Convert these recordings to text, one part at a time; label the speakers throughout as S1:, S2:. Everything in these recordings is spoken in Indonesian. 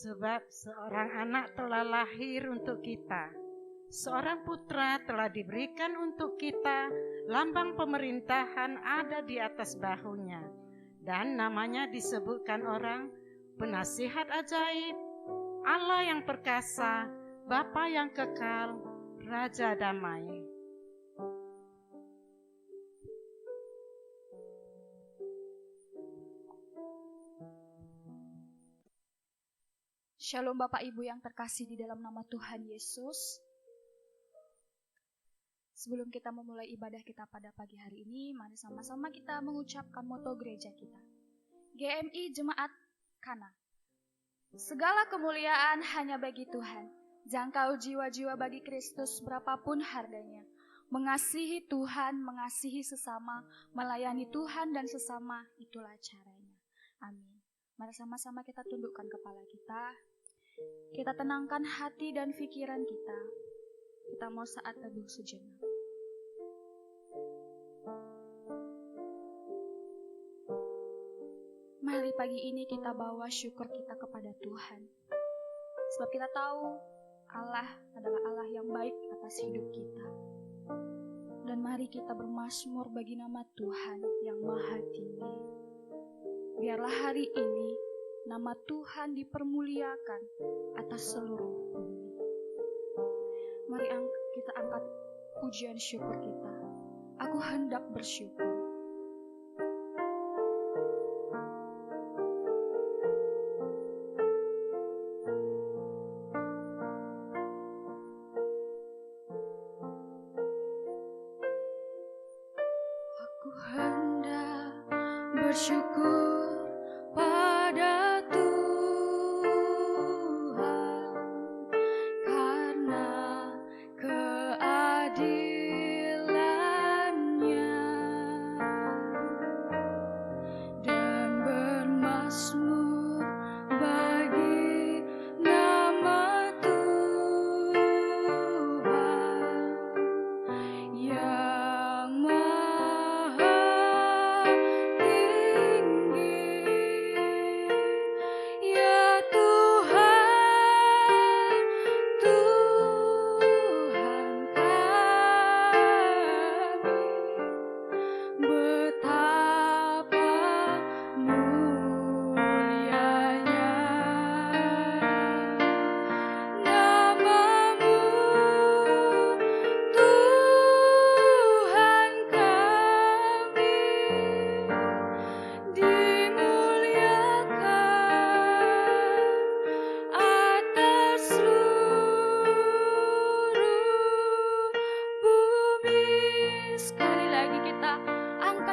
S1: Sebab seorang anak telah lahir untuk kita, seorang putra telah diberikan untuk kita, lambang pemerintahan ada di atas bahunya, dan namanya disebutkan orang Penasihat Ajaib, Allah yang perkasa, Bapa yang kekal, Raja Damai.
S2: Shalom Bapak Ibu yang terkasih di dalam nama Tuhan Yesus. Sebelum kita memulai ibadah kita pada pagi hari ini, mari sama-sama kita mengucapkan moto gereja kita. GMI Jemaat Kana. Segala kemuliaan hanya bagi Tuhan. Jangkau jiwa-jiwa bagi Kristus berapapun harganya. Mengasihi Tuhan, mengasihi sesama, melayani Tuhan dan sesama, itulah caranya. Amin. Mari sama-sama kita tundukkan kepala kita. Kita tenangkan hati dan pikiran kita. Kita mau saat teduh sejenak. Mari pagi ini kita bawa syukur kita kepada Tuhan. Sebab kita tahu Allah adalah Allah yang baik atas hidup kita. Dan mari kita bermazmur bagi nama Tuhan yang maha tinggi. Biarlah hari ini nama Tuhan dipermuliakan atas seluruh bumi. Mari kita angkat pujian syukur kita. Aku hendak bersyukur. Aku hendak bersyukur.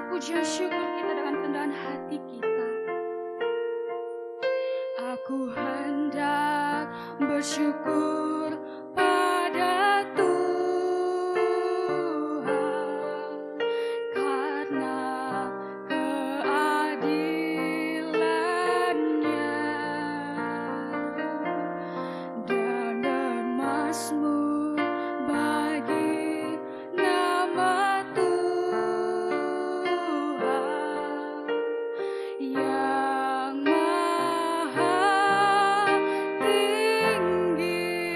S2: Pujian syukur kita dengan kerendahan hati kita. Aku hendak bersyukur pada Tuhan karena keadilan-Nya dan bermazmur bagi nama Tuhan yang maha tinggi.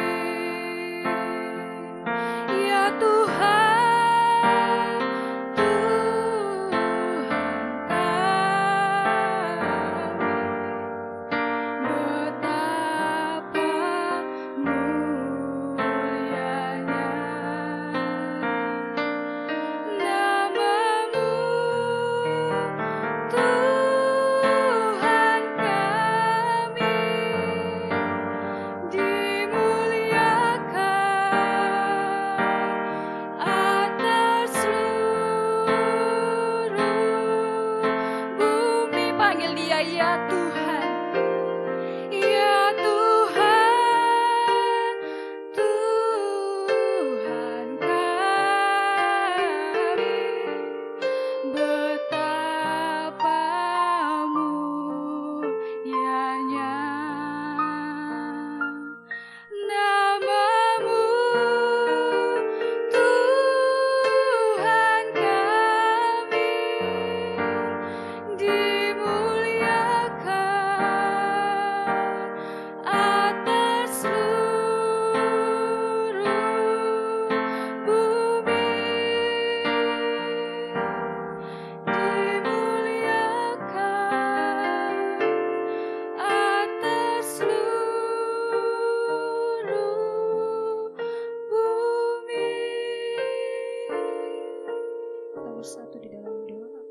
S2: bersatu di dalam doa.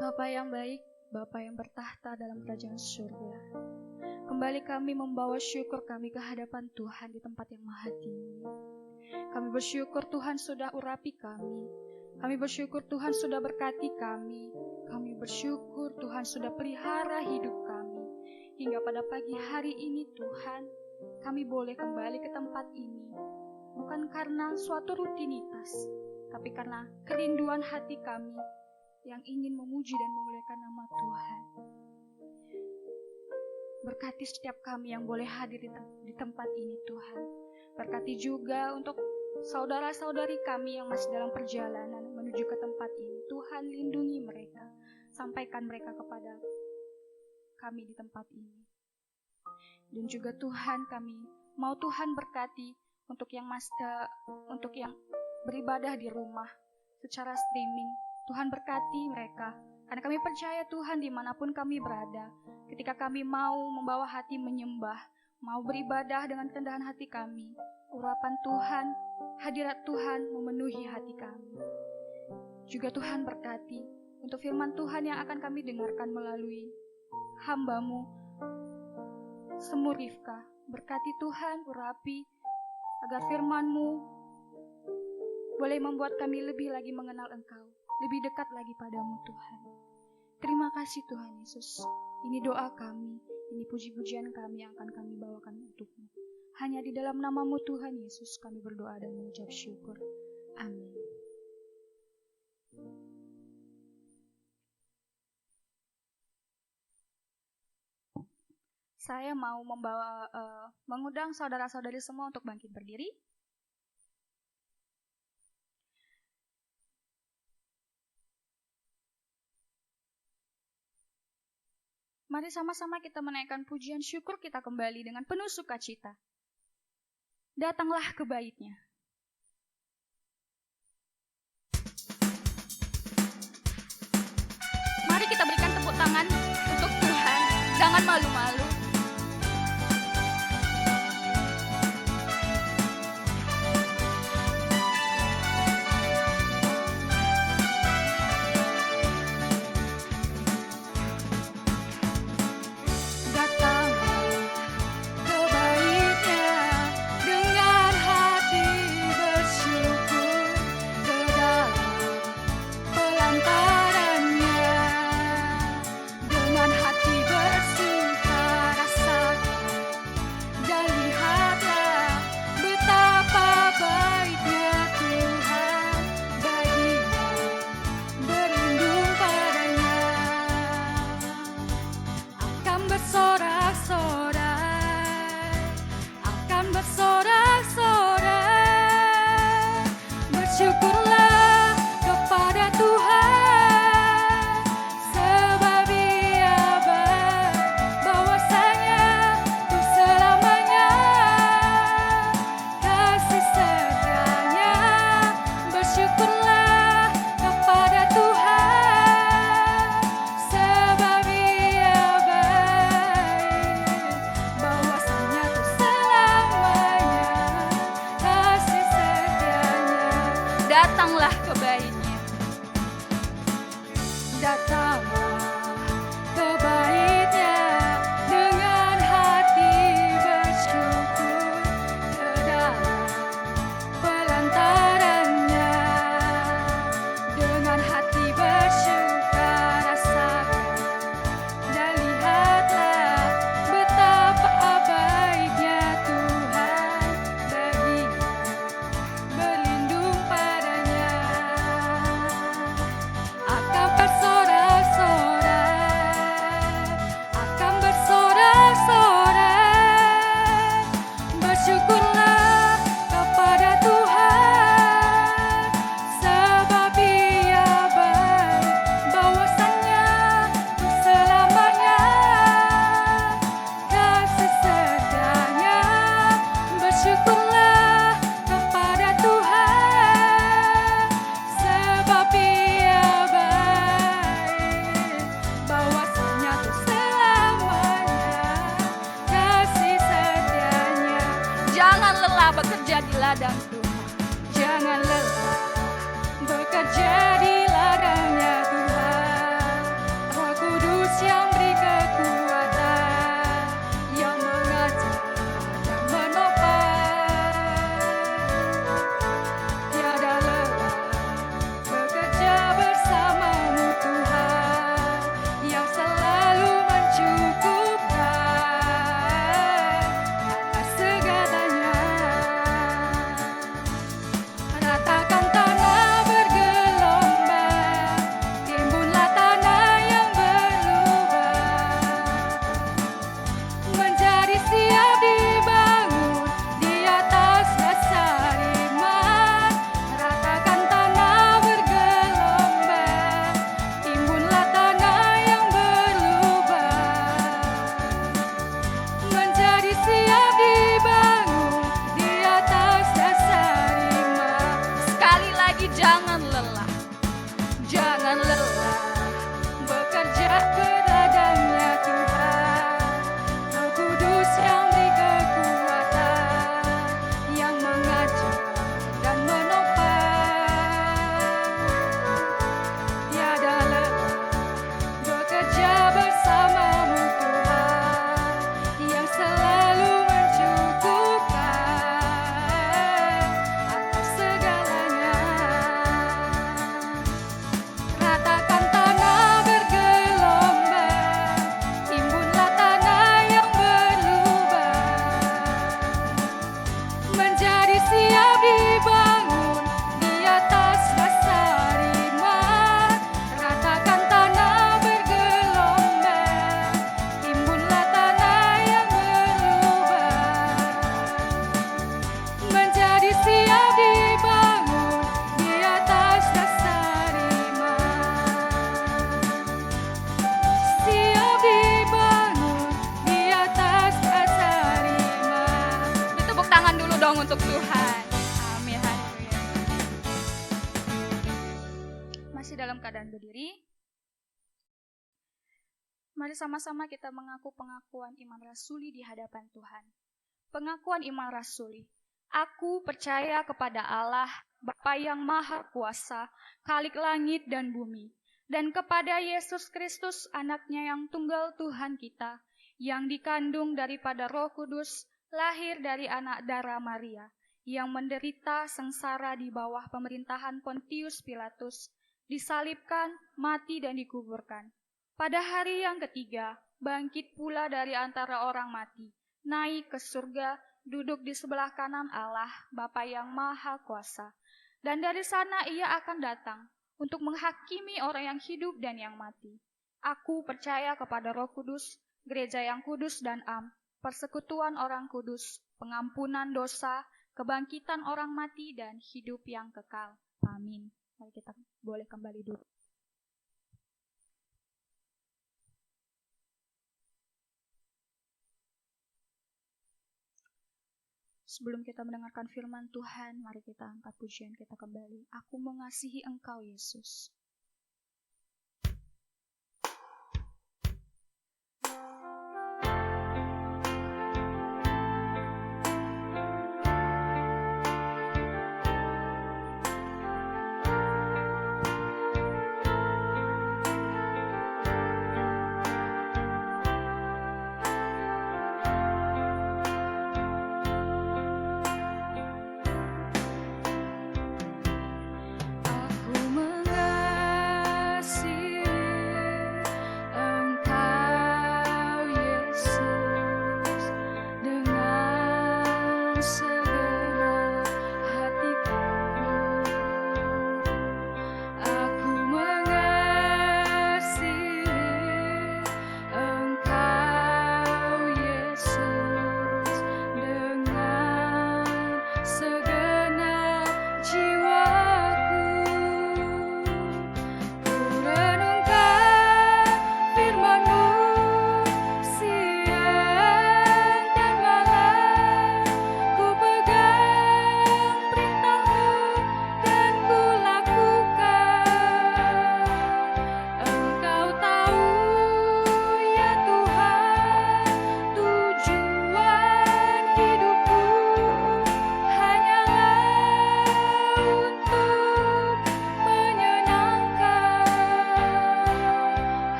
S2: Bapa yang baik, Bapa yang bertahta dalam kerajaan surga, kembali kami membawa syukur kami ke hadapan Tuhan di tempat yang maha tinggi. Kami bersyukur Tuhan sudah urapi kami. Kami bersyukur Tuhan sudah berkati kami. Kami bersyukur Tuhan sudah pelihara hidup kami. Hingga pada pagi hari ini Tuhan, kami boleh kembali ke tempat ini. Bukan karena suatu rutinitas, tapi karena kerinduan hati kami yang ingin memuji dan memuliakan nama Tuhan. Berkati setiap kami yang boleh hadir di tempat ini Tuhan. Berkati juga untuk saudara-saudari kami yang masih dalam perjalanan menuju ke tempat ini. Tuhan lindungi mereka, sampaikan mereka kepada kami di tempat ini. Dan juga Tuhan, kami mau Tuhan berkati untuk yang beribadah di rumah secara streaming. Tuhan berkati mereka, karena kami percaya Tuhan dimanapun kami berada, ketika kami mau membawa hati menyembah, mau beribadah dengan kerendahan hati kami, urapan Tuhan, hadirat Tuhan memenuhi hati kami. Juga Tuhan berkati untuk firman Tuhan yang akan kami dengarkan melalui hamba-Mu, Semu Rifka. Berkati Tuhan, urapi, agar firman-Mu boleh membuat kami lebih lagi mengenal Engkau, lebih dekat lagi padamu Tuhan. Terima kasih Tuhan Yesus. Ini doa kami, ini puji-pujian kami yang akan kami bawakan untuk-Mu. Hanya di dalam nama-Mu Tuhan Yesus kami berdoa dan mengucap syukur. Amin. Saya mau mengundang saudara-saudari semua untuk bangkit berdiri. Mari sama-sama kita menaikkan pujian syukur kita kembali dengan penuh sukacita. Datanglah ke bait-Nya. Mari kita berikan tepuk tangan untuk Tuhan. Jangan malu-malu. Datanglah ke bait-Nya. Datanglah ke bait-Nya dengan hati bersyukur ke dalam pelantaran-Nya. Dengan hati bersyukur rasakan dan lihatlah betapa baiknya Tuhan bagi berlindung padanya. Akan bersorak Jangan lelah, jangan lelah bekerja pedagangnya Tuhan. Roh Kudus yang beri kekuatan, yang mengajar dan menopang. Tiada lelah bekerja bersamamu Tuhan, yang selalu mencukupkan atas segalanya. Ratakan tanah bergelombang, timbunlah tanah yang berlubang, menjadi siap dibangun di atas dasar iman. Ratakan tanah bergelombang, timbunlah tanah yang berlubang, menjadi siap dibangun di atas dasar iman. Siap dibangun di atas dasar iman. Tepuk tangan dulu dong untuk Tuhan. Amin. Haleluya. Masih dalam keadaan berdiri. Mari sama-sama kita mengaku pengakuan iman rasuli di hadapan Tuhan. Pengakuan iman rasuli. Aku percaya kepada Allah, Bapa yang Maha Kuasa, Khalik langit dan bumi, dan kepada Yesus Kristus, anaknya yang tunggal Tuhan kita, yang dikandung daripada Roh Kudus, lahir dari anak darah Maria, yang menderita sengsara di bawah pemerintahan Pontius Pilatus, disalibkan, mati dan dikuburkan. Pada hari yang ketiga, bangkit pula dari antara orang mati, naik ke surga, duduk di sebelah kanan Allah, Bapa yang Maha Kuasa. Dan dari sana ia akan datang untuk menghakimi orang yang hidup dan yang mati. Aku percaya kepada Roh Kudus, gereja yang kudus dan am, persekutuan orang kudus, pengampunan dosa, kebangkitan orang mati, dan hidup yang kekal. Amin. Mari kita boleh kembali duduk. Sebelum kita mendengarkan firman Tuhan, mari kita angkat pujian kita kembali. Aku mengasihi Engkau, Yesus. Aku mengasihi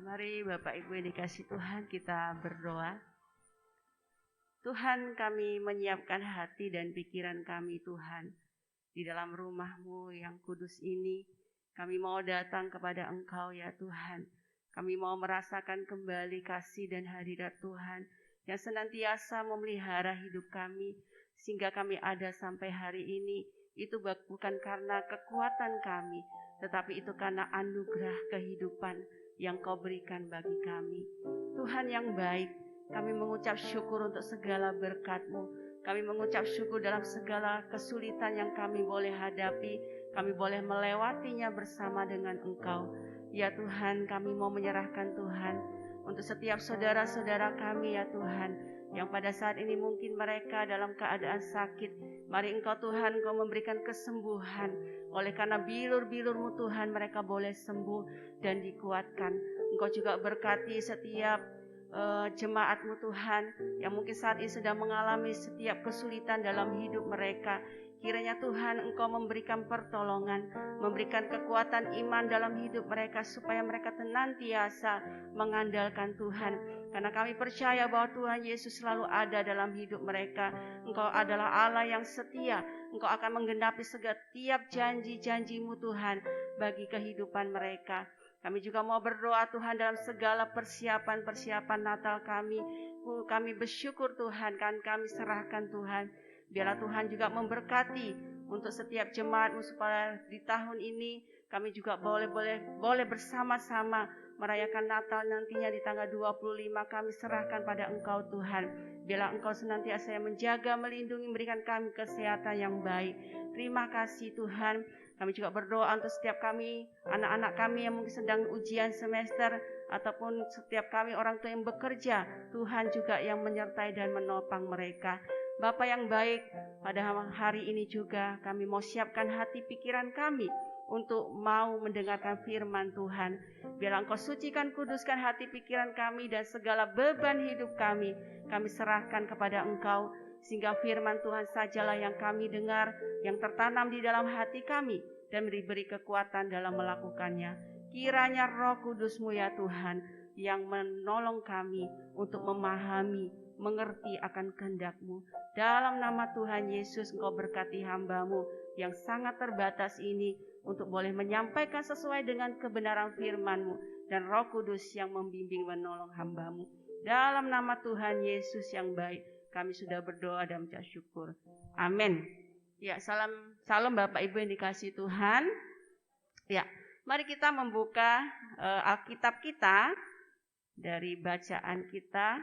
S3: Mari Bapak Ibu yang dikasih Tuhan, kita berdoa. Tuhan, kami menyiapkan hati dan pikiran kami Tuhan. Di dalam rumah-Mu yang kudus ini, kami mau datang kepada Engkau ya Tuhan. Kami mau merasakan kembali kasih dan hadirat Tuhan yang senantiasa memelihara hidup kami, sehingga kami ada sampai hari ini. Itu bukan karena kekuatan kami, tetapi itu karena anugerah kehidupan yang Kau berikan bagi kami. Tuhan yang baik, kami mengucap syukur untuk segala berkat-Mu. Kami mengucap syukur dalam segala kesulitan yang kami boleh hadapi. Kami boleh melewatinya bersama dengan Engkau. Ya Tuhan, kami mau menyerahkan Tuhan untuk setiap saudara-saudara kami ya Tuhan, yang pada saat ini mungkin mereka dalam keadaan sakit. Mari Engkau Tuhan, Engkau memberikan kesembuhan. Oleh karena bilur-bilur-Mu Tuhan, mereka boleh sembuh dan dikuatkan. Engkau juga berkati setiap jemaat-Mu Tuhan, yang mungkin saat ini sedang mengalami setiap kesulitan dalam hidup mereka. Kiranya Tuhan Engkau memberikan pertolongan, memberikan kekuatan iman dalam hidup mereka, supaya mereka senantiasa mengandalkan Tuhan. Karena kami percaya bahwa Tuhan Yesus selalu ada dalam hidup mereka. Engkau adalah Allah yang setia. Engkau akan menggenapi setiap janji-janji-Mu Tuhan bagi kehidupan mereka. Kami juga mau berdoa Tuhan dalam segala persiapan Natal kami. Kami bersyukur Tuhan, kan kami serahkan Tuhan. Biarlah Tuhan juga memberkati untuk setiap jemaat-Mu, supaya di tahun ini kami juga boleh bersama-sama merayakan Natal nantinya di tanggal 25. Kami serahkan pada Engkau Tuhan. Biarlah Engkau senantiasa yang menjaga, melindungi, memberikan kami kesehatan yang baik. Terima kasih Tuhan. Kami juga berdoa untuk setiap kami, anak-anak kami yang mungkin sedang ujian semester, ataupun setiap kami orang tua yang bekerja. Tuhan juga yang menyertai dan menopang mereka. Bapa yang baik, pada hari ini juga kami mau siapkan hati pikiran kami untuk mau mendengarkan firman Tuhan. Biarlah Engkau sucikan, kuduskan hati pikiran kami dan segala beban hidup kami. Kami serahkan kepada Engkau, sehingga firman Tuhan sajalah yang kami dengar, yang tertanam di dalam hati kami, dan diberi kekuatan dalam melakukannya. Kiranya Roh Kudus-Mu ya Tuhan, yang menolong kami untuk memahami, mengerti akan kehendak-Mu. Dalam nama Tuhan Yesus, Engkau berkati hamba-Mu yang sangat terbatas ini, untuk boleh menyampaikan sesuai dengan kebenaran firman-Mu, dan Roh Kudus yang membimbing menolong hamba-Mu. Dalam nama Tuhan Yesus yang baik, kami sudah berdoa dan mengucap syukur. Amin. Ya, salam Bapak Ibu yang dikasihi Tuhan. Ya, mari kita membuka Alkitab kita dari bacaan kita.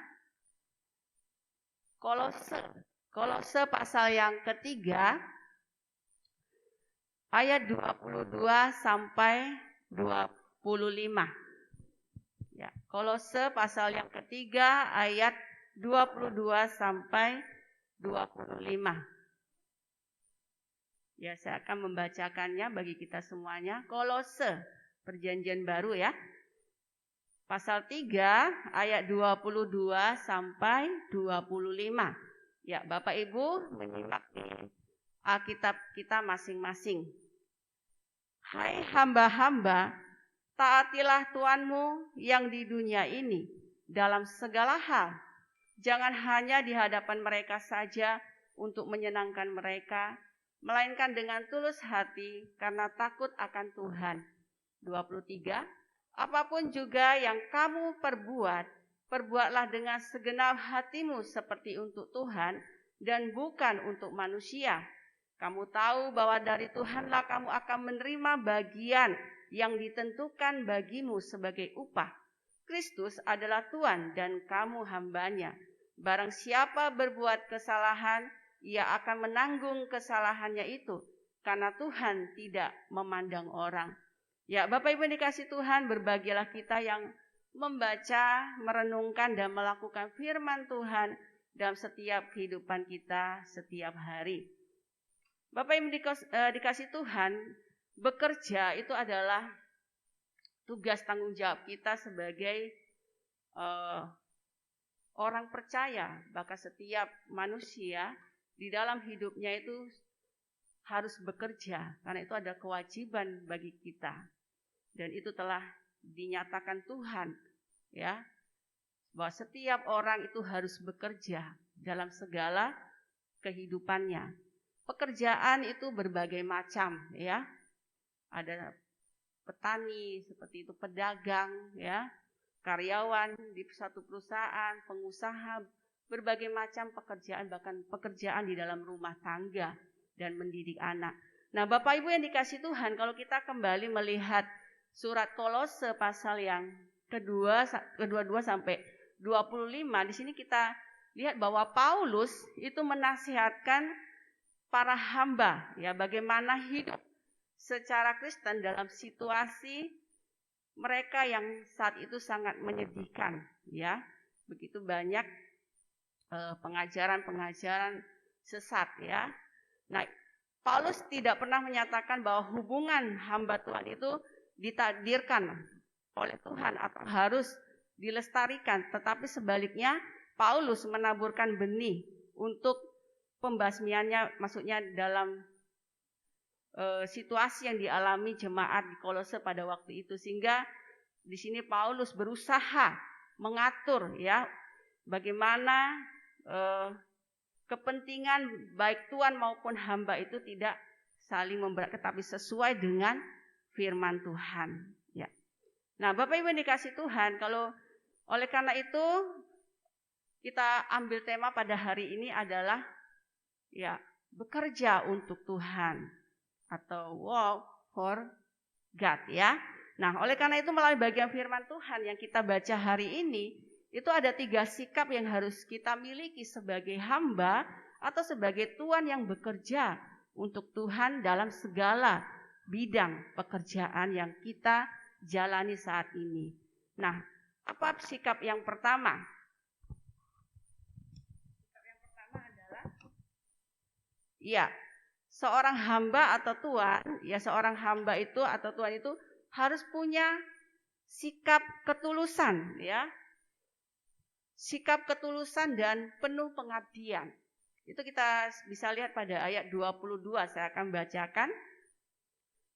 S3: Kolose pasal yang ketiga, ayat 22 sampai 25. Ya, Kolose pasal yang ketiga, ayat 22 sampai 25. Ya, saya akan membacakannya bagi kita semuanya. Kolose, Perjanjian Baru ya. Pasal 3 ayat 22 sampai 25. Ya, Bapak Ibu menyimak di Alkitab kita masing-masing. Hai hamba-hamba, taatilah Tuanmu yang di dunia ini dalam segala hal. Jangan hanya di hadapan mereka saja untuk menyenangkan mereka, melainkan dengan tulus hati karena takut akan Tuhan. 23. Apapun juga yang kamu perbuatlah dengan segenap hatimu seperti untuk Tuhan dan bukan untuk manusia. Kamu tahu bahwa dari Tuhanlah kamu akan menerima bagian yang ditentukan bagimu sebagai upah. Kristus adalah Tuhan dan kamu hambanya. Barang siapa berbuat kesalahan, ia akan menanggung kesalahannya itu, karena Tuhan tidak memandang orang. Ya, Bapak Ibu yang dikasih Tuhan, berbahagialah kita yang membaca, merenungkan, dan melakukan firman Tuhan dalam setiap kehidupan kita setiap hari. Bapak Ibu dikasih Tuhan, bekerja itu adalah tugas tanggung jawab kita sebagai orang percaya. Bahkan setiap manusia di dalam hidupnya itu harus bekerja, karena itu ada kewajiban bagi kita. Dan itu telah dinyatakan Tuhan ya, bahwa setiap orang itu harus bekerja dalam segala kehidupannya. Pekerjaan itu berbagai macam, ya. Ada petani, seperti itu pedagang, ya, karyawan di satu perusahaan, pengusaha, berbagai macam pekerjaan, bahkan pekerjaan di dalam rumah tangga dan mendidik anak. Nah, Bapak Ibu yang dikasih Tuhan, kalau kita kembali melihat surat Kolose pasal yang kedua sampai 25, di sini kita lihat bahwa Paulus itu menasihatkan para hamba, ya, bagaimana hidup secara Kristen dalam situasi mereka yang saat itu sangat menyedihkan, ya. Begitu banyak pengajaran-pengajaran sesat, ya. Nah, Paulus tidak pernah menyatakan bahwa hubungan hamba Tuhan itu ditakdirkan oleh Tuhan atau harus dilestarikan, tetapi sebaliknya Paulus menaburkan benih untuk pembasmiannya, maksudnya dalam situasi yang dialami jemaat di Kolose pada waktu itu, sehingga di sini Paulus berusaha mengatur, ya, bagaimana kepentingan baik Tuhan maupun hamba itu tidak saling memberatkan, tetapi sesuai dengan firman Tuhan, ya. Nah, Bapak Ibu yang dikasih Tuhan, kalau oleh karena itu kita ambil tema pada hari ini adalah, ya, bekerja untuk Tuhan atau work for God, ya. Nah, oleh karena itu melalui bagian firman Tuhan yang kita baca hari ini, itu ada 3 sikap yang harus kita miliki sebagai hamba atau sebagai tuan yang bekerja untuk Tuhan dalam segala bidang pekerjaan yang kita jalani saat ini. Nah, apa sikap yang pertama? Sikap yang pertama adalah, ya, seorang hamba atau tuan, ya, seorang hamba itu atau tuan itu harus punya sikap ketulusan, ya. Sikap ketulusan dan penuh pengabdian. Itu kita bisa lihat pada ayat 22, saya akan bacakan.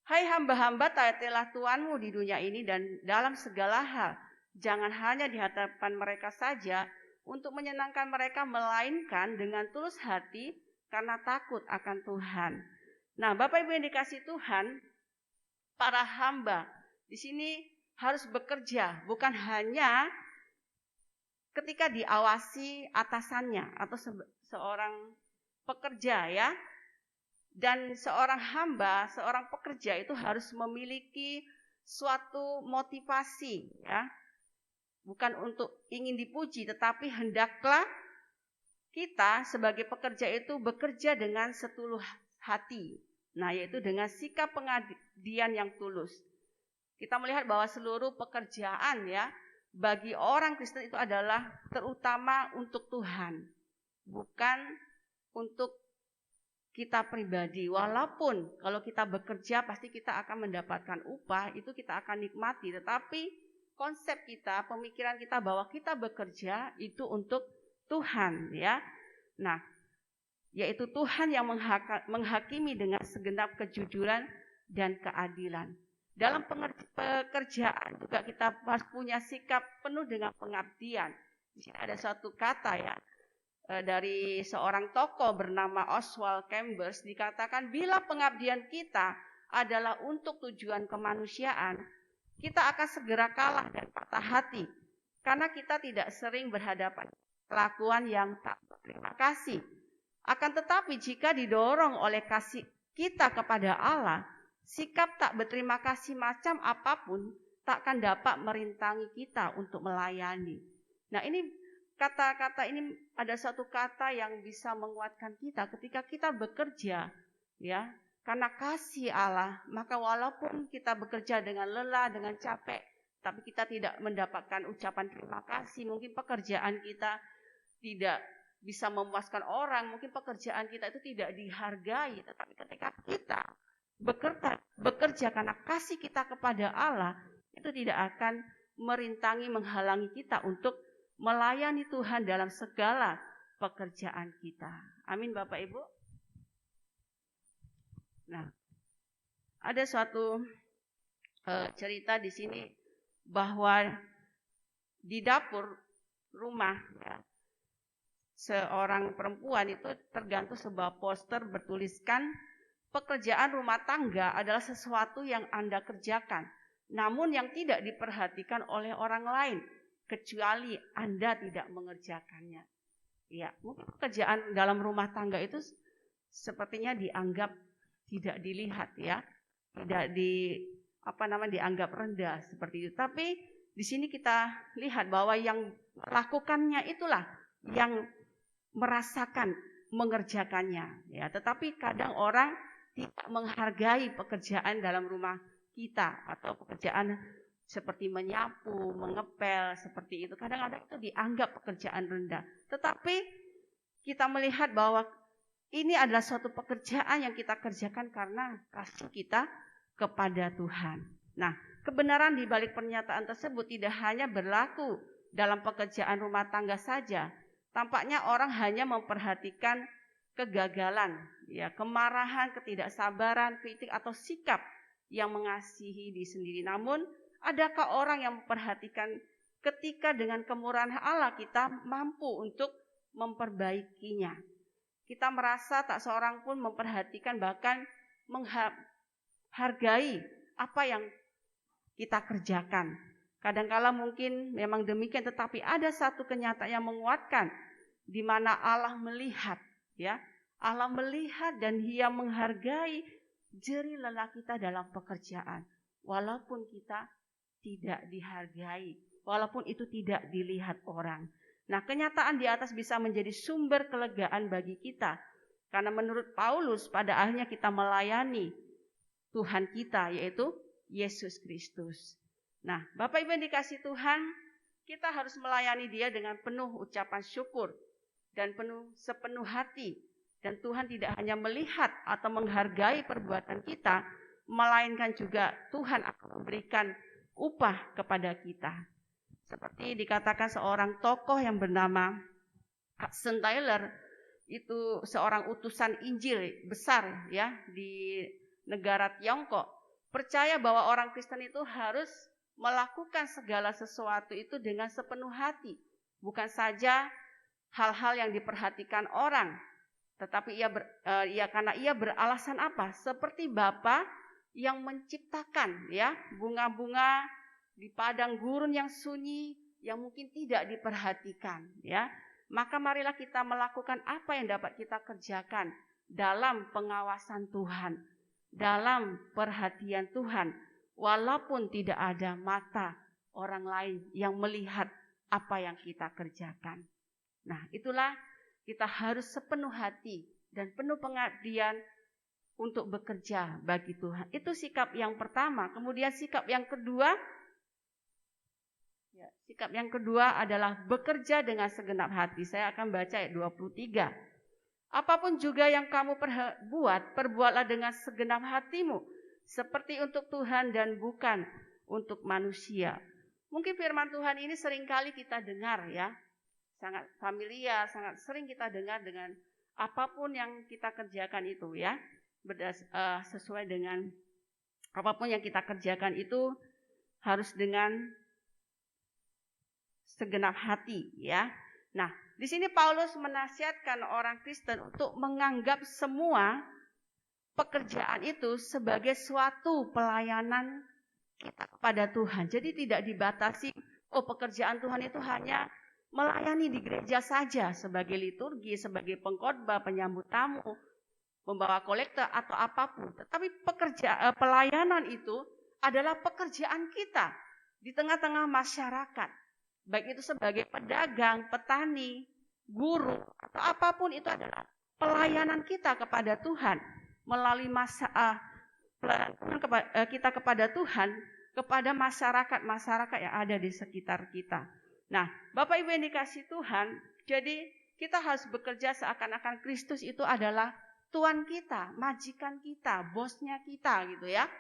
S3: Hai hamba-hamba, taatilah Tuanmu di dunia ini dan dalam segala hal. Jangan hanya di hadapan mereka saja untuk menyenangkan mereka, melainkan dengan tulus hati karena takut akan Tuhan. Nah, Bapak Ibu yang dikasih Tuhan, para hamba di sini harus bekerja, bukan hanya ketika diawasi atasannya atau seorang pekerja, ya. Dan seorang hamba, seorang pekerja itu harus memiliki suatu motivasi, ya. Bukan untuk ingin dipuji, tetapi hendaklah kita sebagai pekerja itu bekerja dengan setuluh hati. Nah, yaitu dengan sikap pengabdian yang tulus. Kita melihat bahwa seluruh pekerjaan, ya, bagi orang Kristen itu adalah terutama untuk Tuhan, bukan untuk kita pribadi. Walaupun kalau kita bekerja pasti kita akan mendapatkan upah, itu kita akan nikmati, tetapi konsep kita, pemikiran kita bahwa kita bekerja itu untuk Tuhan, ya. Nah, yaitu Tuhan yang menghakimi dengan segenap kejujuran dan keadilan. Dalam pekerjaan juga kita harus punya sikap penuh dengan pengabdian. Di sini ada suatu kata, ya, dari seorang tokoh bernama Oswald Chambers, dikatakan bila pengabdian kita adalah untuk tujuan kemanusiaan, kita akan segera kalah dan patah hati karena kita tidak sering berhadapan kelakuan yang tak berterima kasih. Akan tetapi jika didorong oleh kasih kita kepada Allah, sikap tak berterima kasih macam apapun takkan dapat merintangi kita untuk melayani. Nah, ini kata-kata ini ada satu kata yang bisa menguatkan kita ketika kita bekerja, ya, karena kasih Allah, maka walaupun kita bekerja dengan lelah, dengan capek, tapi kita tidak mendapatkan ucapan terima kasih, mungkin pekerjaan kita tidak bisa memuaskan orang, mungkin pekerjaan kita itu tidak dihargai, tetapi ketika kita bekerja karena kasih kita kepada Allah, itu tidak akan merintangi, menghalangi kita untuk melayani Tuhan dalam segala pekerjaan kita. Amin, Bapak Ibu. Nah, ada suatu cerita di sini bahwa di dapur rumah ya, seorang perempuan itu tergantung sebuah poster bertuliskan pekerjaan rumah tangga adalah sesuatu yang Anda kerjakan, namun yang tidak diperhatikan oleh orang lain kecuali Anda tidak mengerjakannya. Ya, mungkin pekerjaan dalam rumah tangga itu sepertinya dianggap tidak dilihat ya, tidak dianggap rendah seperti itu. Tapi di sini kita lihat bahwa yang melakukannya itulah yang merasakan mengerjakannya ya. Tetapi kadang orang tidak menghargai pekerjaan dalam rumah kita atau pekerjaan seperti menyapu, mengepel, seperti itu. Kadang-kadang itu dianggap pekerjaan rendah. Tetapi kita melihat bahwa ini adalah suatu pekerjaan yang kita kerjakan karena kasih kita kepada Tuhan. Nah, kebenaran di balik pernyataan tersebut tidak hanya berlaku dalam pekerjaan rumah tangga saja. Tampaknya orang hanya memperhatikan kegagalan, ya, kemarahan, ketidaksabaran, kritik atau sikap yang mengasihi diri sendiri. Namun, adakah orang yang memperhatikan ketika dengan kemurahan Allah kita mampu untuk memperbaikinya? Kita merasa tak seorang pun memperhatikan, bahkan menghargai apa yang kita kerjakan. Kadang-kala mungkin memang demikian, tetapi ada satu kenyataan yang menguatkan di mana Allah melihat, ya. Allah melihat dan Dia menghargai jerih lelah kita dalam pekerjaan, walaupun kita tidak dihargai, walaupun itu tidak dilihat orang. Nah, kenyataan di atas bisa menjadi sumber kelegaan bagi kita, karena menurut Paulus pada akhirnya kita melayani Tuhan kita, yaitu Yesus Kristus. Nah, Bapak Ibu yang dikasihi Tuhan, kita harus melayani Dia dengan penuh ucapan syukur dan sepenuh hati. Dan Tuhan tidak hanya melihat atau menghargai perbuatan kita, melainkan juga Tuhan akan memberikan upah kepada kita. Seperti dikatakan seorang tokoh yang bernama Hudson Taylor, itu seorang utusan Injil besar ya di negara Tiongkok, percaya bahwa orang Kristen itu harus melakukan segala sesuatu itu dengan sepenuh hati, bukan saja hal-hal yang diperhatikan orang, tetapi karena ia beralasan apa? Seperti Bapa yang menciptakan ya bunga-bunga di padang gurun yang sunyi yang mungkin tidak diperhatikan ya. Maka marilah kita melakukan apa yang dapat kita kerjakan dalam pengawasan Tuhan, dalam perhatian Tuhan, walaupun tidak ada mata orang lain yang melihat apa yang kita kerjakan. Nah, itulah kita harus sepenuh hati dan penuh pengabdian untuk bekerja bagi Tuhan. Itu sikap yang pertama. Kemudian sikap yang kedua, adalah bekerja dengan segenap hati. Saya akan baca ayat 23. Apapun juga yang kamu buat, perbuatlah dengan segenap hatimu, seperti untuk Tuhan dan bukan untuk manusia. Mungkin firman Tuhan ini seringkali kita dengar ya, sangat familiar, sangat sering kita dengar dengan apapun yang kita kerjakan itu ya, sesuai dengan apapun yang kita kerjakan itu harus dengan segenap hati ya. Nah, di sini Paulus menasihatkan orang Kristen untuk menganggap semua pekerjaan itu sebagai suatu pelayanan kita kepada Tuhan. Jadi tidak dibatasi, pekerjaan Tuhan itu hanya melayani di gereja saja sebagai liturgi, sebagai pengkhotbah, penyambut tamu, membawa kolektor atau apapun. Tetapi pelayanan itu adalah pekerjaan kita di tengah-tengah masyarakat. Baik itu sebagai pedagang, petani, guru, atau apapun, itu adalah pelayanan kita kepada Tuhan melalui kita kepada Tuhan, kepada masyarakat yang ada di sekitar kita. Nah, Bapak Ibu yang dikasihi Tuhan, jadi kita harus bekerja seakan-akan Kristus itu adalah Tuhan kita, majikan kita, bosnya kita gitu ya.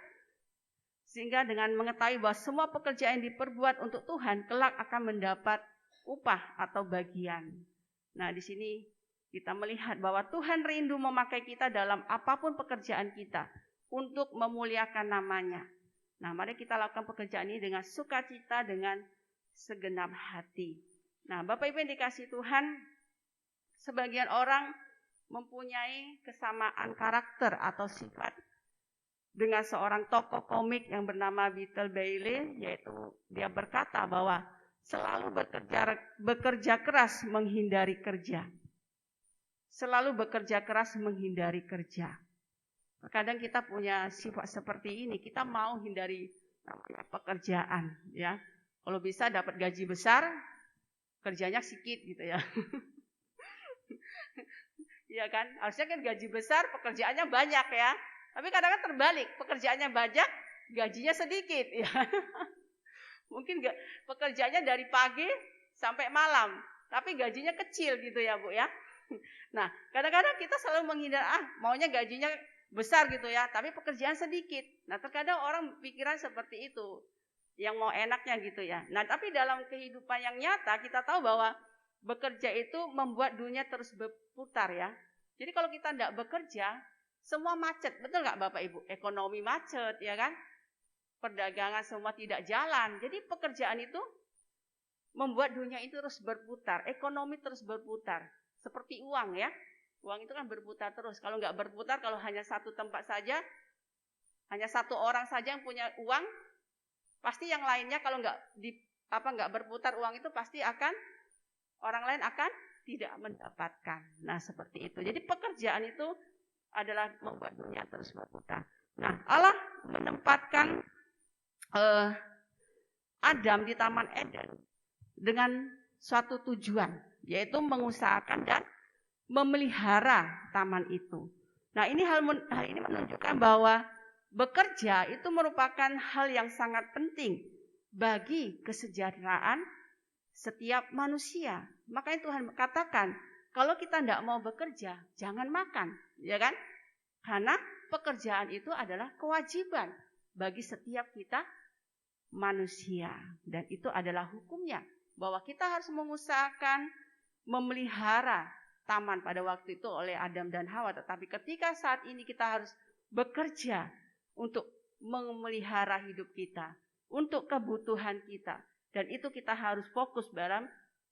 S3: Sehingga dengan mengetahui bahwa semua pekerjaan yang diperbuat untuk Tuhan kelak akan mendapat upah atau bagian. Nah, di sini kita melihat bahwa Tuhan rindu memakai kita dalam apapun pekerjaan kita untuk memuliakan nama-Nya. Nah, mari kita lakukan pekerjaan ini dengan sukacita, dengan segenap hati. Nah, Bapak Ibu yang dikasihi Tuhan, sebagian orang mempunyai kesamaan karakter atau sifat dengan seorang tokoh komik yang bernama Beetle Bailey, yaitu dia berkata bahwa selalu bekerja keras menghindari kerja. Selalu bekerja keras menghindari kerja. Terkadang kita punya sifat seperti ini, kita mau hindari pekerjaan, ya. Kalau bisa dapat gaji besar, kerjanya sedikit gitu ya. Iya kan? Harusnya kan gaji besar, pekerjaannya banyak ya. Tapi kadang-kadang terbalik, pekerjaannya banyak, gajinya sedikit ya. Mungkin pekerjaannya dari pagi sampai malam, tapi gajinya kecil gitu ya Bu ya. Nah, kadang-kadang kita selalu menghindar, maunya gajinya besar gitu ya, tapi pekerjaan sedikit. Nah, terkadang orang pikiran seperti itu, yang mau enaknya gitu ya. Nah, tapi dalam kehidupan yang nyata kita tahu bahwa bekerja itu membuat dunia terus berputar ya. Jadi kalau kita tidak bekerja, semua macet, betul nggak Bapak Ibu? Ekonomi macet ya kan? Perdagangan semua tidak jalan. Jadi pekerjaan itu membuat dunia itu terus berputar, ekonomi terus berputar. Seperti uang ya. Uang itu kan berputar terus. Kalau nggak berputar, kalau hanya satu tempat saja, hanya satu orang saja yang punya uang, pasti yang lainnya kalau nggak berputar uang itu pasti akan orang lain akan tidak mendapatkan. Nah seperti itu. Jadi pekerjaan itu adalah membuat dunia terus berputar. Nah Allah menempatkan Adam di Taman Eden dengan suatu tujuan, yaitu mengusahakan dan memelihara taman itu. Nah ini hal ini menunjukkan bahwa bekerja itu merupakan hal yang sangat penting bagi kesejahteraan setiap manusia. Makanya Tuhan katakan, kalau kita tidak mau bekerja, jangan makan, ya kan? Karena pekerjaan itu adalah kewajiban bagi setiap kita manusia. Dan itu adalah hukumnya, bahwa kita harus mengusahakan memelihara taman pada waktu itu oleh Adam dan Hawa. Tetapi ketika saat ini kita harus bekerja untuk memelihara hidup kita, untuk kebutuhan kita. Dan itu kita harus fokus dalam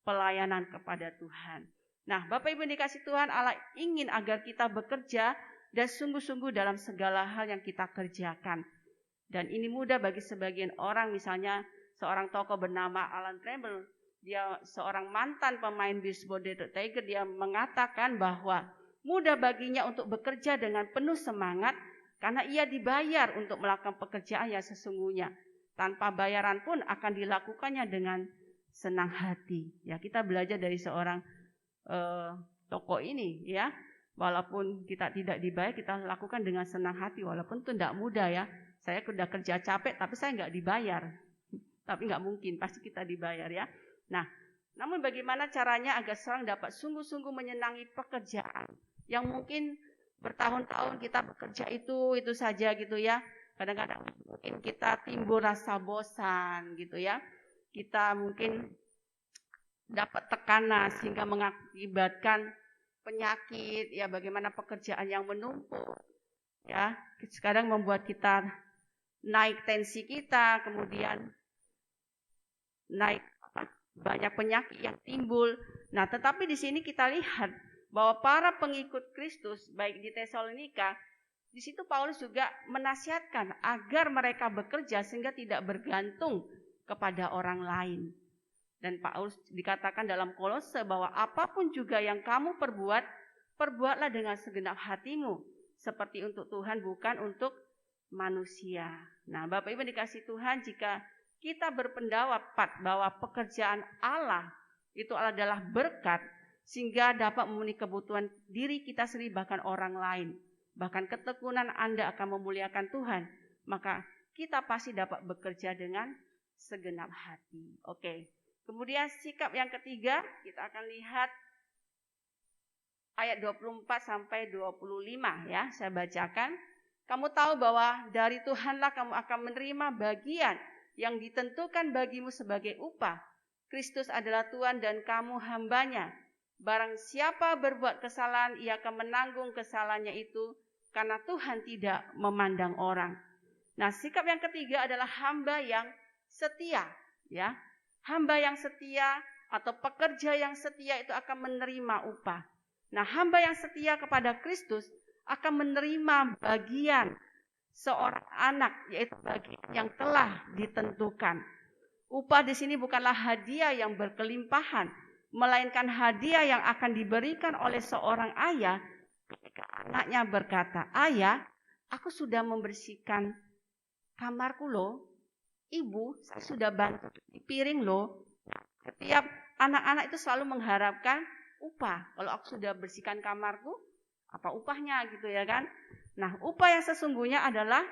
S3: pelayanan kepada Tuhan. Nah, Bapak Ibu dikasih Tuhan, Allah ingin agar kita bekerja dan sungguh-sungguh dalam segala hal yang kita kerjakan. Dan ini mudah bagi sebagian orang, misalnya seorang tokoh bernama Alan Trammell, dia seorang mantan pemain baseball Detroit Tigers, dia mengatakan bahwa mudah baginya untuk bekerja dengan penuh semangat karena ia dibayar untuk melakukan pekerjaan yang sesungguhnya. Tanpa bayaran pun akan dilakukannya dengan senang hati. Ya, kita belajar dari seorang tokoh ini ya. Walaupun kita tidak dibayar, kita lakukan dengan senang hati. Walaupun itu tidak mudah ya. Saya sudah kerja capek tapi saya nggak dibayar. Tapi nggak mungkin, pasti kita dibayar ya. Nah, namun bagaimana caranya agar seorang dapat sungguh-sungguh menyenangi pekerjaan yang mungkin bertahun-tahun kita bekerja itu saja gitu ya. Kadang-kadang mungkin kita timbul rasa bosan gitu ya. Kita mungkin dapat tekanan sehingga mengakibatkan penyakit ya, bagaimana pekerjaan yang menumpuk ya. Sekarang membuat kita naik tensi kita, kemudian naik banyak penyakit yang timbul. Nah, tetapi di sini kita lihat bahwa para pengikut Kristus baik di Tesalonika, di situ Paulus juga menasihatkan agar mereka bekerja sehingga tidak bergantung kepada orang lain. Dan Paulus dikatakan dalam Kolose bahwa apapun juga yang kamu perbuat, perbuatlah dengan segenap hatimu seperti untuk Tuhan, bukan untuk manusia. Nah, Bapak Ibu dikasih Tuhan, jika kita berpendapat bahwa pekerjaan Allah itu adalah berkat sehingga dapat memenuhi kebutuhan diri kita sendiri bahkan orang lain, bahkan ketekunan Anda akan memuliakan Tuhan, maka kita pasti dapat bekerja dengan segenap hati. Oke. Kemudian sikap yang ketiga, kita akan lihat ayat 24 sampai 25 ya, saya bacakan. Kamu tahu bahwa dari Tuhanlah kamu akan menerima bagian yang ditentukan bagimu sebagai upah. Kristus adalah Tuhan dan kamu hambanya. Barang siapa berbuat kesalahan, ia akan menanggung kesalahannya itu, karena Tuhan tidak memandang orang. Nah, sikap yang ketiga adalah hamba yang setia, ya. Hamba yang setia atau pekerja yang setia itu akan menerima upah. Nah, hamba yang setia kepada Kristus akan menerima bagian seorang anak, yaitu bagian yang telah ditentukan. Upah di sini bukanlah hadiah yang berkelimpahan, melainkan hadiah yang akan diberikan oleh seorang ayah ketika anaknya berkata, "Ayah, aku sudah membersihkan kamarku loh. Ibu, saya sudah bantu di piring loh." Setiap anak-anak itu selalu mengharapkan upah. Kalau aku sudah bersihkan kamarku, apa upahnya gitu ya kan? Nah, upah yang sesungguhnya adalah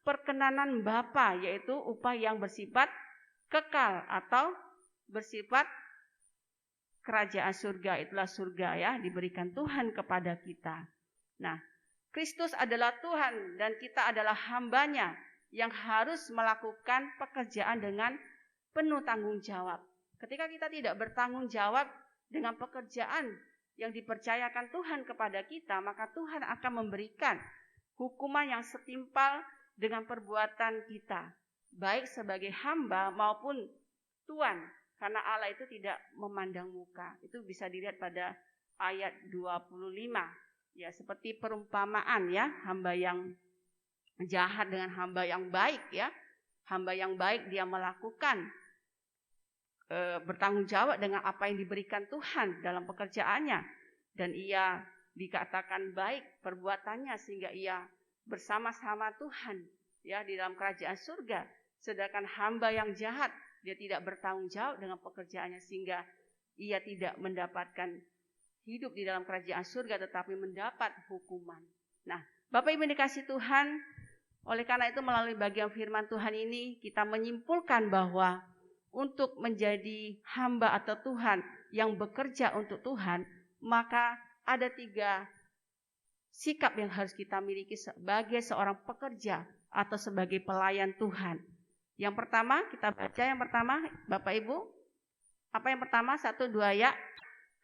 S3: perkenanan Bapa, yaitu upah yang bersifat kekal atau bersifat kerajaan surga. Itulah surga ya, diberikan Tuhan kepada kita. Nah, Kristus adalah Tuhan dan kita adalah hambanya yang harus melakukan pekerjaan dengan penuh tanggung jawab. Ketika kita tidak bertanggung jawab dengan pekerjaan yang dipercayakan Tuhan kepada kita, maka Tuhan akan memberikan hukuman yang setimpal dengan perbuatan kita, baik sebagai hamba maupun tuan, karena Allah itu tidak memandang muka. Itu bisa dilihat pada ayat 25. Ya, seperti perumpamaan ya, hamba yang jahat dengan hamba yang baik ya. Hamba yang baik dia melakukan bertanggung jawab dengan apa yang diberikan Tuhan dalam pekerjaannya, dan ia dikatakan baik perbuatannya sehingga ia bersama-sama Tuhan ya di dalam kerajaan surga. Sedangkan hamba yang jahat dia tidak bertanggung jawab dengan pekerjaannya sehingga ia tidak mendapatkan hidup di dalam kerajaan surga tetapi mendapat hukuman. Nah, Bapak Ibu dikasih Tuhan, oleh karena itu melalui bagian firman Tuhan ini kita menyimpulkan bahwa untuk menjadi hamba atau Tuhan yang bekerja untuk Tuhan, maka ada 3 sikap yang harus kita miliki sebagai seorang pekerja atau sebagai pelayan Tuhan. Yang pertama, kita baca yang pertama, Bapak Ibu. Apa yang pertama? 1, 2 ya.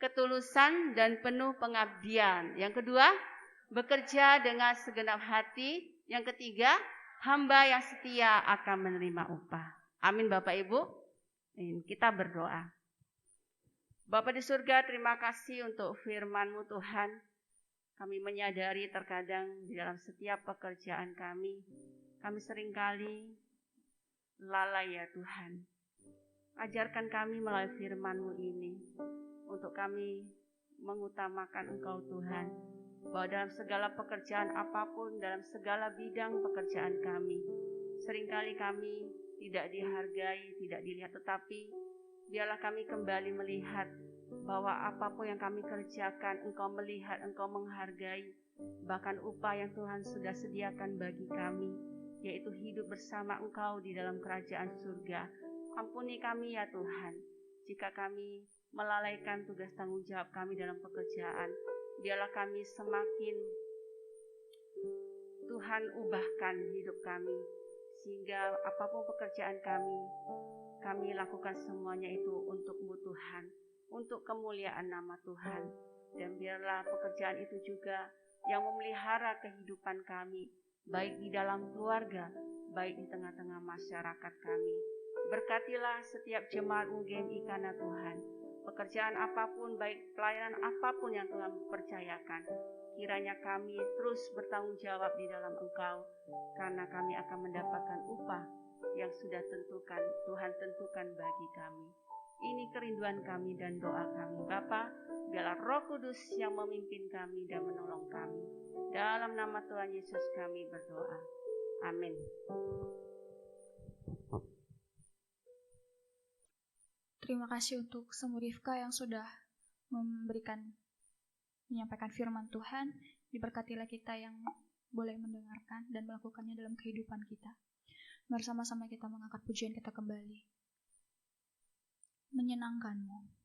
S3: Ketulusan dan penuh pengabdian. Yang kedua, bekerja dengan segenap hati. Yang ketiga, hamba yang setia akan menerima upah. Amin Bapak Ibu. Kita berdoa. Bapa di surga, terima kasih untuk firman-Mu Tuhan. Kami menyadari terkadang di dalam setiap pekerjaan kami seringkali lalai ya Tuhan. Ajarkan kami melalui firman-Mu ini untuk kami mengutamakan Engkau Tuhan. Bahwa dalam segala pekerjaan apapun, dalam segala bidang pekerjaan kami, seringkali kami tidak dihargai, tidak dilihat, tetapi biarlah kami kembali melihat bahwa apapun yang kami kerjakan, Engkau melihat, Engkau menghargai, bahkan upah yang Tuhan sudah sediakan bagi kami, yaitu hidup bersama Engkau di dalam kerajaan surga. Ampuni kami ya Tuhan, jika kami melalaikan tugas tanggung jawab kami dalam pekerjaan. Biarlah kami semakin Tuhan ubahkan hidup kami, sehingga apapun pekerjaan kami lakukan semuanya itu untuk-Mu Tuhan, untuk kemuliaan nama Tuhan. Dan biarlah pekerjaan itu juga yang memelihara kehidupan kami, baik di dalam keluarga, baik di tengah-tengah masyarakat kami. Berkatilah setiap jemaat UGMI karena Tuhan. Pekerjaan apapun, baik pelayanan apapun yang Tuhan percayakan, kiranya kami terus bertanggung jawab di dalam Engkau, karena kami akan mendapatkan upah yang sudah Tuhan tentukan bagi kami. Ini kerinduan kami dan doa kami. Bapa, biarlah Roh Kudus yang memimpin kami dan menolong kami. Dalam nama Tuhan Yesus kami berdoa. Amin.
S2: Terima kasih untuk Semu Rifka yang sudah menyampaikan firman Tuhan. Diberkatilah kita yang boleh mendengarkan dan melakukannya dalam kehidupan kita. Bersama-sama kita mengangkat pujian kita kembali. Menyenangkan-Mu.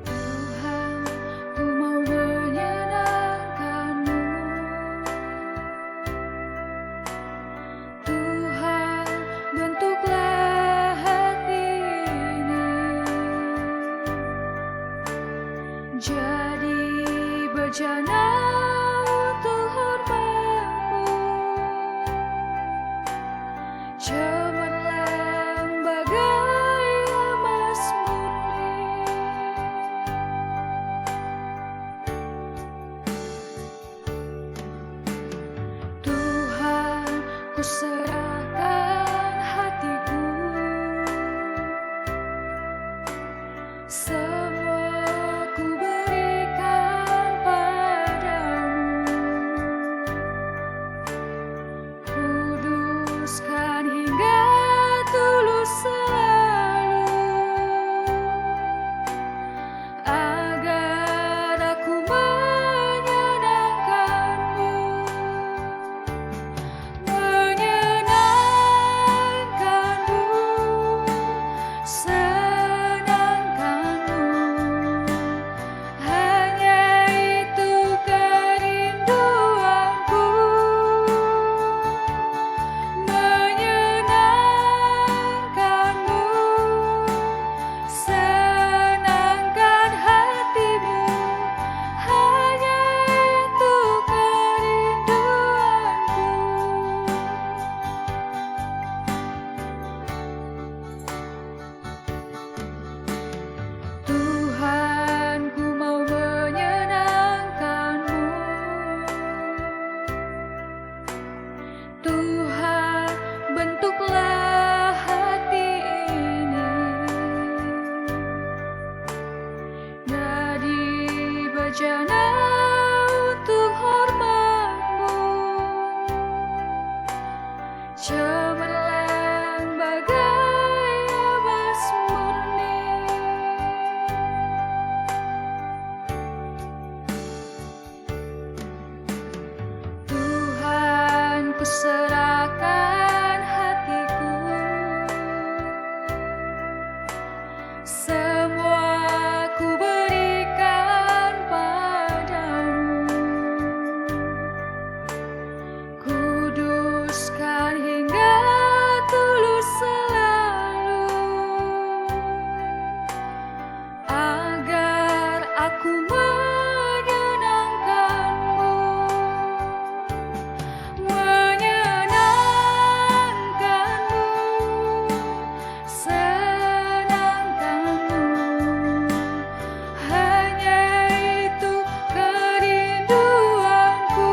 S4: Tuhan, ku mau menyenangkan-Mu.
S2: semua ku berikan padamu. Kuduskan hingga tulus selalu, agar aku menyenangkanmu, senangkanmu. Hanya itu kerinduanku, menyenangkanmu, senangkan hatimu. Hanya itu kerinduanku. Tuhan, ku mau menyenangkanmu. Tuhan, bentuklah hati ini jadi bejana untuk hormat-Mu, cemerlang bagai emas murni. Tuhan, ku serahkan hatiku, semua ku berikan padamu. Kuduskan hingga tulus selalu, agar aku menyenangkanmu, senangkanmu. Hanya itu kerinduanku,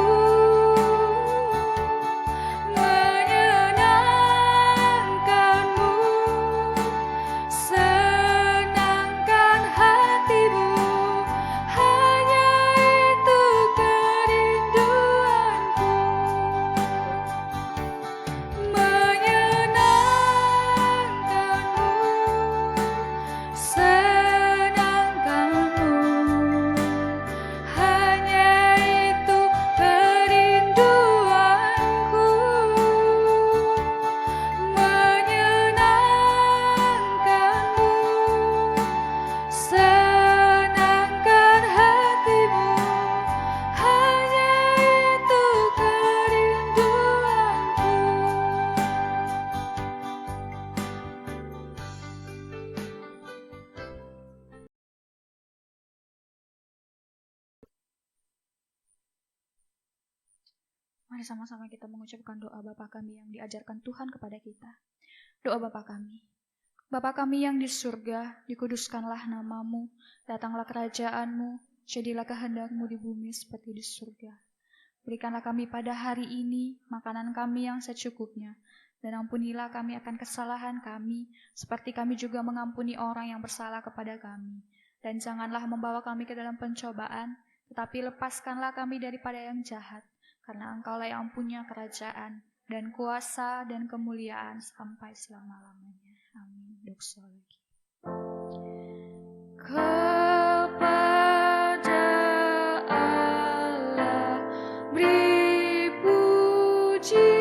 S2: menyenangkanmu, senangkan hatimu. Hanya itu kerinduanku, menyenangkanmu, senangkanmu. Hanya itu kerinduanku, menyenangkanmu, senangkan hatimu. Hanya itu kerinduanku. Mari sama-sama kita mengucapkan doa Bapa kami yang diajarkan Tuhan kepada kita. Doa Bapa kami. Bapa kami yang di surga, dikuduskanlah nama-Mu, datanglah kerajaan-Mu, jadilah kehendak-Mu di bumi seperti di surga. Berikanlah kami pada hari ini makanan kami yang secukupnya, dan ampunilah kami akan kesalahan kami, seperti kami juga mengampuni orang yang bersalah kepada kami. Dan janganlah membawa kami ke dalam pencobaan, tetapi lepaskanlah kami daripada yang jahat, karena Engkaulah yang punya kerajaan, dan kuasa, dan kemuliaan sampai selama-lamanya. Amin. Doksologi. Kepada Allah beri puji,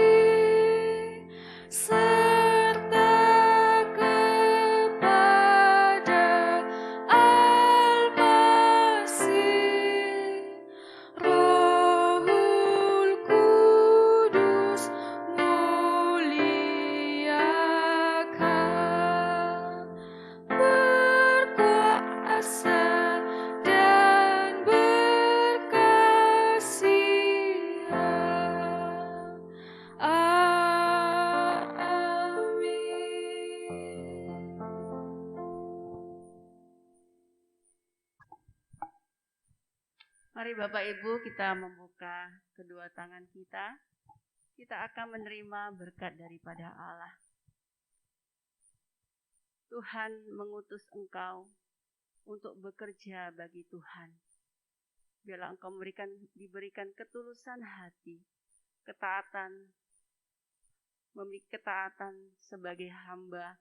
S2: serta kepada Al-Masih, Rohul Kudus muliakan, berkuasa dan berkasihan. Amin.
S3: Mari Bapak Ibu kita membuka kedua tangan kita. Kita akan menerima berkat daripada Allah. Tuhan mengutus Engkau untuk bekerja bagi Tuhan. Biarlah Engkau diberikan ketulusan hati, ketaatan, memiliki ketaatan sebagai hamba,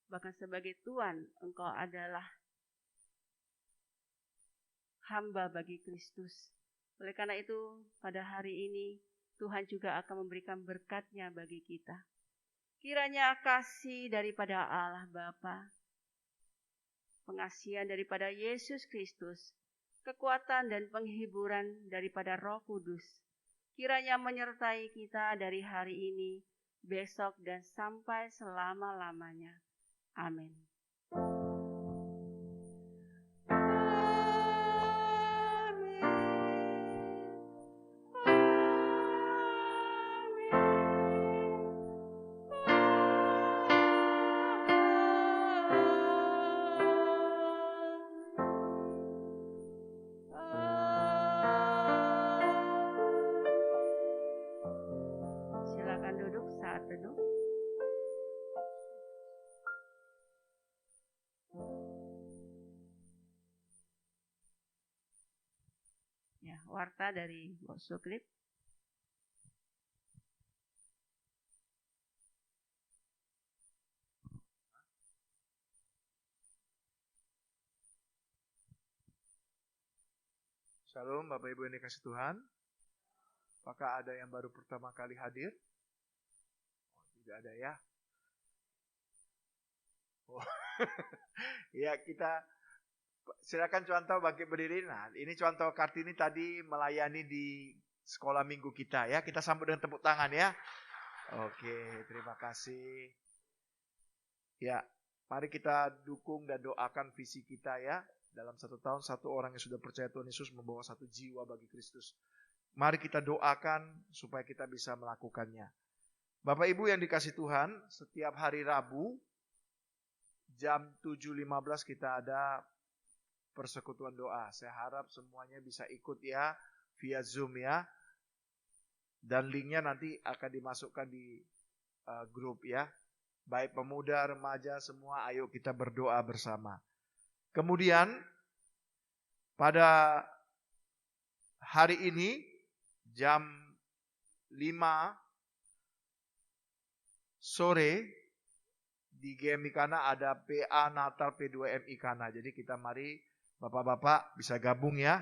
S3: bahkan sebagai Tuhan. Engkau adalah hamba bagi Kristus. Oleh karena itu, pada hari ini Tuhan juga akan memberikan berkat-Nya bagi kita. Kiranya kasih daripada Allah Bapa, pengasihan daripada Yesus Kristus, kekuatan dan penghiburan daripada Roh Kudus, kiranya menyertai kita dari hari ini, besok, dan sampai selama-lamanya. Amin. Silakan duduk saat teduh. Ya, warta dari Mbok Suklip.
S4: Shalom Bapak Ibu yang dikasih Tuhan. Apakah ada yang baru pertama kali hadir? Tidak ada ya. Ya, kita silakan contoh bangkit berdiri. Nah, ini contoh Kartini tadi melayani di sekolah minggu kita ya. Kita sambut dengan tepuk tangan ya. Oke, terima kasih. Ya, mari kita dukung dan doakan visi kita ya. Dalam 1 tahun, 1 orang yang sudah percaya Tuhan Yesus membawa 1 jiwa bagi Kristus. Mari kita doakan supaya kita bisa melakukannya. Bapak Ibu yang dikasih Tuhan, setiap hari Rabu jam 7.15 kita ada persekutuan doa. Saya harap semuanya bisa ikut ya via Zoom ya. Dan linknya nanti akan dimasukkan di grup ya. Baik pemuda, remaja, semua ayo kita berdoa bersama. Kemudian pada hari ini jam 5 sore di GMI Kana ada PA Natal P2MI Kana. Jadi kita mari Bapak-bapak bisa gabung ya.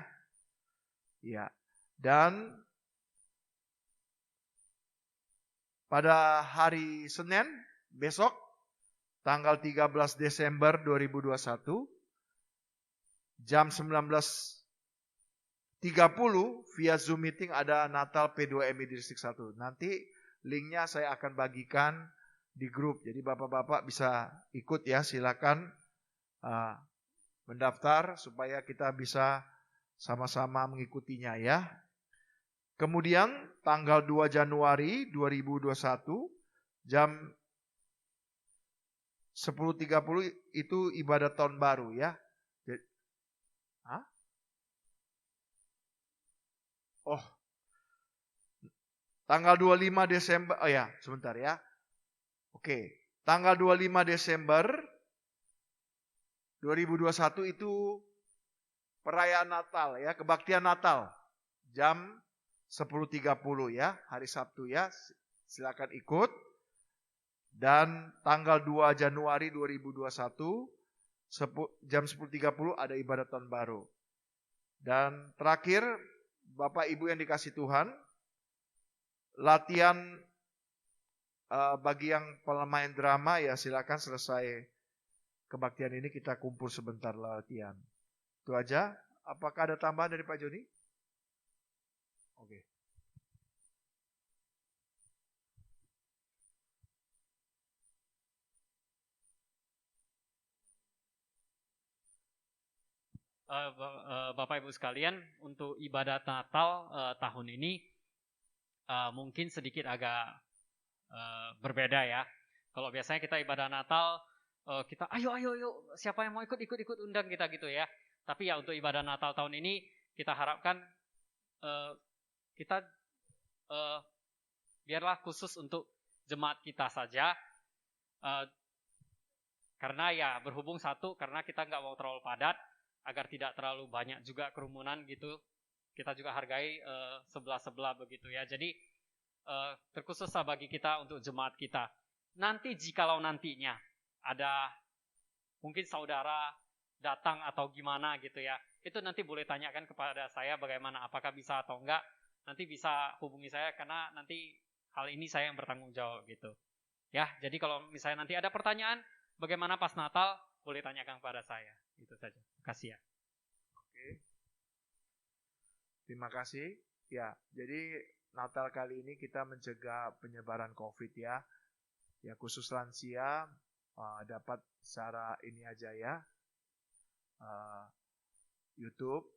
S4: Ya. Dan pada hari Senin besok tanggal 13 Desember 2021 jam 19.30 via Zoom meeting ada Natal P2MI Distrik 1. Nanti linknya saya akan bagikan di grup. Jadi bapak-bapak bisa ikut ya, silakan mendaftar supaya kita bisa sama-sama mengikutinya ya. Kemudian tanggal 2 Januari 2021 jam 10.30 itu ibadah tahun baru ya. Tanggal 25 Desember, sebentar ya. Oke, tanggal 25 Desember 2021 itu perayaan Natal ya, kebaktian Natal. Jam 10.30 ya, hari Sabtu ya. Silakan ikut. Dan tanggal 2 Januari 2021 jam 10.30 ada ibadah tahun baru. Dan terakhir, Bapak Ibu yang dikasih Tuhan, latihan bagi yang pemain drama ya silakan selesai kebaktian ini kita kumpul sebentar latihan. Itu aja. Apakah ada tambahan dari Pak Joni? Oke.
S5: Bapak Ibu sekalian, untuk ibadat Natal tahun ini mungkin sedikit agak berbeda ya. Kalau biasanya kita ibadah Natal, kita ayo siapa yang mau ikut undang kita gitu ya. Tapi ya untuk ibadah Natal tahun ini kita harapkan kita biarlah khusus untuk jemaat kita saja. Karena ya berhubung satu, karena kita nggak mau terlalu padat. agar tidak terlalu banyak juga kerumunan gitu. Kita juga hargai sebelah-sebelah begitu ya. Jadi terkhususlah bagi kita untuk jemaat kita. Nanti jikalau nantinya ada mungkin saudara datang atau gimana gitu ya, itu nanti boleh tanyakan kepada saya bagaimana, apakah bisa atau enggak. Nanti bisa hubungi saya karena nanti hal ini saya yang bertanggung jawab gitu. Ya, jadi kalau misalnya nanti ada pertanyaan bagaimana pas Natal, boleh tanyakan kepada saya. Itu saja. Terima kasih ya.
S4: Oke. Terima kasih. Ya, jadi Natal kali ini kita mencegah penyebaran COVID ya. Ya, khusus lansia dapat secara ini aja ya. YouTube.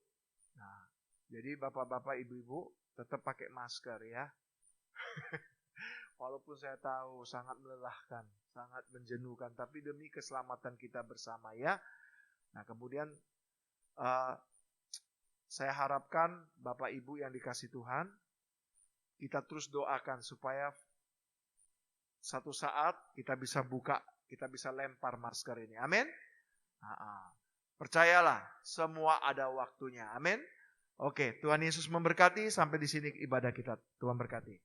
S4: Nah, jadi bapak-bapak, ibu-ibu tetap pakai masker ya. Walaupun saya tahu sangat melelahkan, sangat menjenuhkan, tapi demi keselamatan kita bersama ya. Nah, kemudian saya harapkan Bapak Ibu yang dikasih Tuhan, kita terus doakan supaya satu saat kita bisa buka, kita bisa lempar masker ini. Amin. Percayalah, semua ada waktunya. Amin. Oke, Tuhan Yesus memberkati. Sampai di sini ibadah kita. Tuhan berkati.